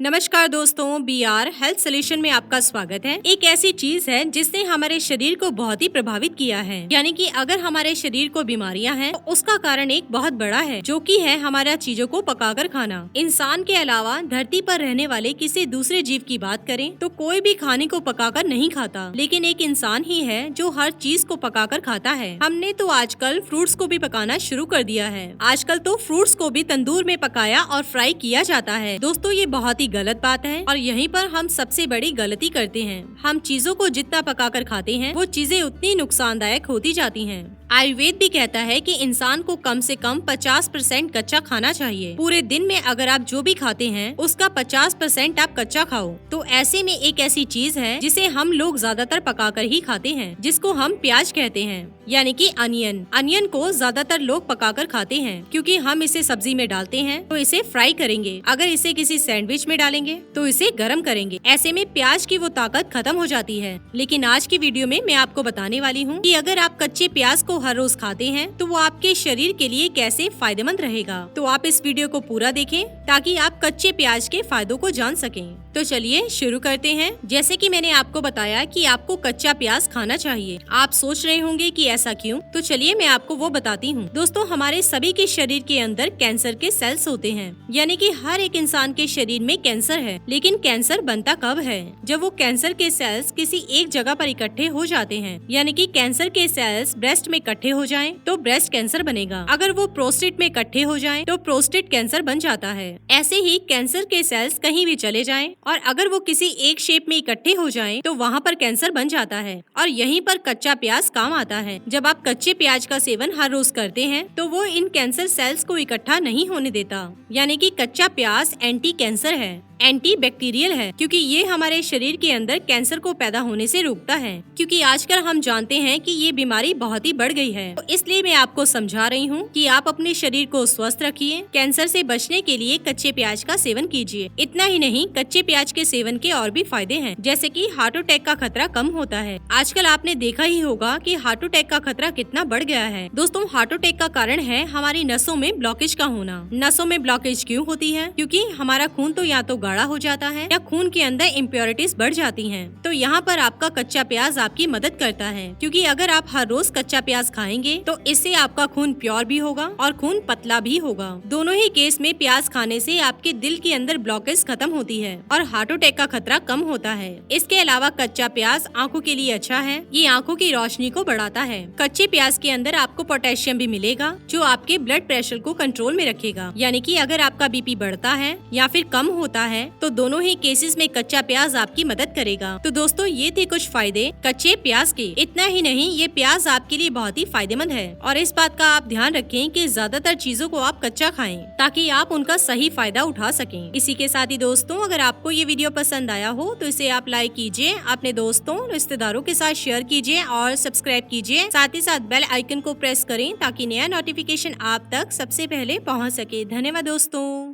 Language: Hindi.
नमस्कार दोस्तों, BR हेल्थ सोल्यूशन में आपका स्वागत है। एक ऐसी चीज है जिसने हमारे शरीर को बहुत ही प्रभावित किया है, यानी कि अगर हमारे शरीर को बीमारियां हैं तो उसका कारण एक बहुत बड़ा है, जो कि है हमारा चीजों को पकाकर खाना। इंसान के अलावा धरती पर रहने वाले किसी दूसरे जीव की बात करें तो कोई भी खाने को पकाकर नहीं खाता, लेकिन एक इंसान ही है जो हर चीज को पकाकर खाता है। हमने तो आजकल फ्रूट्स को भी पकाना शुरू कर दिया है। आजकल तो फ्रूट्स को भी तंदूर में पकाया और फ्राई किया जाता है। दोस्तों, ये बहुत गलत बात है और यहीं पर हम सबसे बड़ी गलती करते हैं। हम चीजों को जितना पकाकर खाते हैं वो चीजें उतनी नुकसानदायक होती जाती हैं। आयुर्वेद भी कहता है कि इंसान को कम से कम 50% कच्चा खाना चाहिए। पूरे दिन में अगर आप जो भी खाते हैं उसका 50% आप कच्चा खाओ। तो ऐसे में एक ऐसी चीज है जिसे हम लोग ज्यादातर पकाकर ही खाते हैं, जिसको हम प्याज कहते हैं, यानी कि अनियन। अनियन को ज्यादातर लोग पकाकर खाते हैं क्योंकि हम इसे सब्जी में डालते हैं तो इसे फ्राई करेंगे, अगर इसे किसी सैंडविच में डालेंगे तो इसे गर्म करेंगे। ऐसे में प्याज की वो ताकत खत्म हो जाती है। लेकिन आज की वीडियो में मैं आपको बताने वाली हूँ कि अगर आप कच्चे प्याज को हर रोज खाते हैं तो वो आपके शरीर के लिए कैसे फायदेमंद रहेगा। तो आप इस वीडियो को पूरा देखें ताकि आप कच्चे प्याज के फायदों को जान सकें। तो चलिए शुरू करते हैं। जैसे कि मैंने आपको बताया कि आपको कच्चा प्याज खाना चाहिए। आप सोच रहे होंगे कि ऐसा क्यों? तो चलिए मैं आपको वो बताती हूँ। दोस्तों, हमारे सभी के शरीर के अंदर कैंसर के सेल्स होते हैं, यानी कि हर एक इंसान के शरीर में कैंसर है। लेकिन कैंसर बनता कब है? जब वो कैंसर के सेल्स किसी एक जगह पर इकट्ठे हो जाते हैं, यानी कि कैंसर के सेल्स ब्रेस्ट में इकट्ठे हो जाएं तो ब्रेस्ट कैंसर बनेगा। अगर वो प्रोस्टेट में इकट्ठे हो जाएं तो प्रोस्टेट कैंसर बन जाता है। ऐसे ही कैंसर के सेल्स कहीं भी चले जाएं और अगर वो किसी एक शेप में इकट्ठे हो जाएं तो वहाँ पर कैंसर बन जाता है। और यहीं पर कच्चा प्याज काम आता है। जब आप कच्चे प्याज का सेवन हर रोज करते हैं तो वो इन कैंसर सेल्स को इकट्ठा नहीं होने देता, यानी कि कच्चा प्याज एंटी कैंसर है, एंटी बैक्टीरियल है, क्योंकि ये हमारे शरीर के अंदर कैंसर को पैदा होने से रोकता है। क्योंकि आजकल हम जानते हैं कि ये बीमारी बहुत ही बढ़ गई है, तो इसलिए मैं आपको समझा रही हूँ कि आप अपने शरीर को स्वस्थ रखिए। कैंसर से बचने के लिए कच्चे प्याज का सेवन कीजिए। इतना ही नहीं, कच्चे प्याज के सेवन के और भी फायदे हैं, जैसे कि हार्ट अटैक का खतरा कम होता है। आजकल आपने देखा ही होगा कि हार्ट अटैक का खतरा कितना बढ़ गया है। दोस्तों, हार्ट अटैक का कारण है हमारी नसों में ब्लॉकेज का होना। नसों में ब्लॉकेज क्यों होती है? क्योंकि हमारा खून तो या तो गाढ़ा हो जाता है या खून के अंदर इम्प्योरिटीज बढ़ जाती हैं। तो यहाँ पर आपका कच्चा प्याज आपकी मदद करता है, क्योंकि अगर आप हर रोज कच्चा प्याज खाएंगे तो इससे आपका खून प्योर भी होगा और खून पतला भी होगा। दोनों ही केस में प्याज खाने से आपके दिल के अंदर ब्लॉकेज खत्म होती है और हार्ट अटैक का खतरा कम होता है। इसके अलावा कच्चा प्याज आंखों के लिए अच्छा है। ये आंखों की रोशनी को बढ़ाता है। कच्चे प्याज के अंदर आपको पोटेशियम भी मिलेगा जो आपके ब्लड प्रेशर को कंट्रोल में रखेगा, यानी कि अगर आपका BP बढ़ता है या फिर कम होता है तो दोनों ही केसेस में कच्चा प्याज आपकी मदद करेगा। तो दोस्तों, ये थे कुछ फायदे कच्चे प्याज के। इतना ही नहीं, ये प्याज आपके लिए बहुत ही फायदेमंद है और इस बात का आप ध्यान रखें कि ज्यादातर चीजों को आप कच्चा खाएं ताकि आप उनका सही फायदा उठा सकें। इसी के साथ ही दोस्तों, अगर आपको ये वीडियो पसंद आया हो तो इसे आप लाइक कीजिए, अपने दोस्तों रिश्तेदारों के साथ शेयर कीजिए और सब्सक्राइब कीजिए। साथ ही साथ बेल आइकन को प्रेस करें ताकि नया नोटिफिकेशन आप तक सबसे पहले पहुँच सके। धन्यवाद दोस्तों।